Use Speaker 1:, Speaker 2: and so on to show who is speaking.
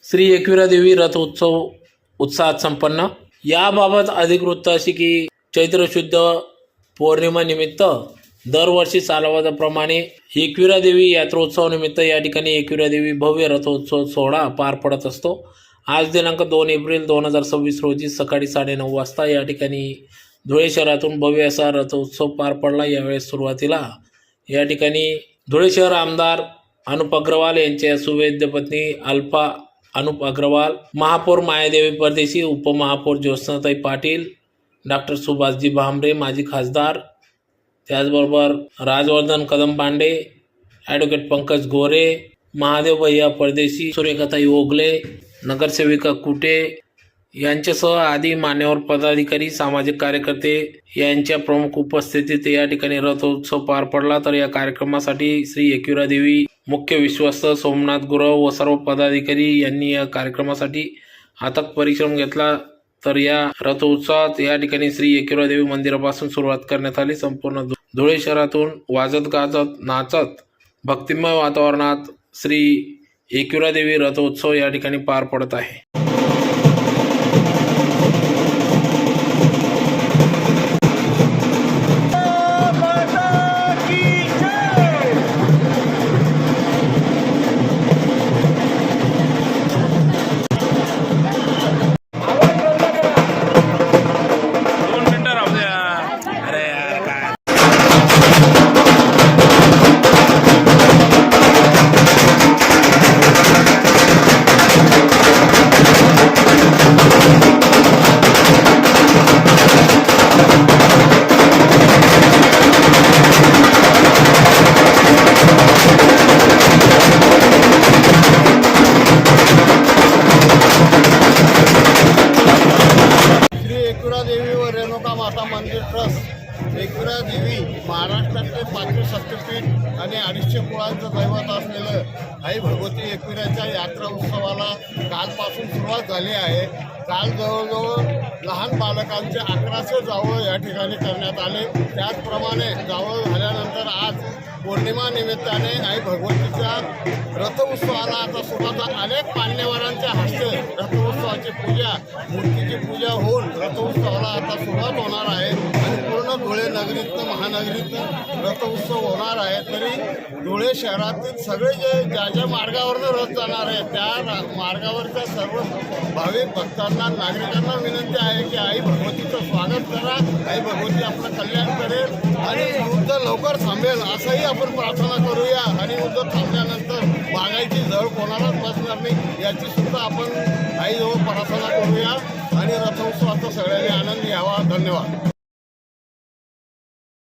Speaker 1: श्री एकविरा देवी रथ उत्सव उत्साहात संपन्न। याबाबत अधिक वृत्त अशी की चैत्र शुद्ध पौर्णिमा निमित्त दरवर्षी चालवल्याप्रमाणे एकविरा देवी यात्रोत्सव निमित्त या ठिकाणी एकविरा देवी भव्य रथोत्सव सोहळा पार पडत असतो। आज दिनांक 2 एप्रिल 2026 रोजी सकाळी 9:30 वाजता या ठिकाणी धुळे शहरातून भव्य असा रथोत्सव पार पडला। यावेळी सुरुवातीला या ठिकाणी धुळे शहर आमदार अनुप अग्रवाल यांच्या सुवेद्य पत्नी अल्फा अनुप अग्रवाल, महापौर मायादेवी परदेशी, उपमहापौर ज्योत्स्नाताई पाटील, डॉक्टर सुभाषजी भामरे माजी खासदार, त्याचबरोबर राजवर्धन कदम पांडे, ॲडव्होकेट पंकज गोरे, महादेव भैया परदेशी, सुरेखाताई ओगले, नगरसेविका कुटे यांच्यासह आदी मान्यवर पदाधिकारी, सामाजिक कार्यकर्ते यांच्या प्रमुख उपस्थितीत या ठिकाणी रथोत्सव पार पडला। तर या कार्यक्रमासाठी श्री एकविरा देवी मुख्य विश्वस्त सोमनाथ गुरव व सर्व पदाधिकारी यांनी या कार्यक्रमासाठी अथक परिश्रम घेतला। तर या रथोत्सवात या ठिकाणी श्री एकविरा देवी मंदिरापासून सुरुवात करण्यात आली। संपूर्ण धुळे शहरातून वाजत गाजत नाचत भक्तिमय वातावरणात श्री एकविरा देवी रथोत्सव या ठिकाणी पार पडत आहे।
Speaker 2: माता मंदिर ट्रस्ट एकविरा देवी महाराष्ट्रातले 5 शक्तिपीठ आणि 250 कुळांचं दैवत असलेलं आई भगवती एकविराच्या यात्रा उत्सवाला कालपासून सुरुवात झाली आहे। काल जवळजवळ लहान बालकांचे 1100 जावळ या ठिकाणी करण्यात आले। त्याचप्रमाणे जावळ झाल्यानंतर आज पौर्णिमा निमित्ताने आई भगवतीच्या रथोत्सवाला आता सुरुवात अनेक मान्यवरांच्या हस्ते रथोत्सवाची पूजा, मूर्तीची पूजा होऊन रथोत्सवाला आता सुरुवात होणार आहे आणि पूर्ण धुळे नगरीतनं महानगरीतनं रथोत्सव होणार आहे। तरी धुळे शहरातील सगळे ज्या मार्गावरनं रथ जाणार आहे त्या मार्गावरच्या सर्व भाविक भक्तांना नागरिकांना विनंती आहे की आई भगवतीचं स्वागत करा, आई भगवती आपलं कल्याण करेल आणि युद्ध लवकर थांबेल असंही आपण प्रार्थना करूया। आणि युद्ध थांबल्यानंतर मागायची जळ कोणालाच बसणार नाही याची सुद्धा आपण आईजवळ प्रार्थना करूया आणि रथोत्सवाचा सगळ्यांनी आनंद घ्यावा। धन्यवाद।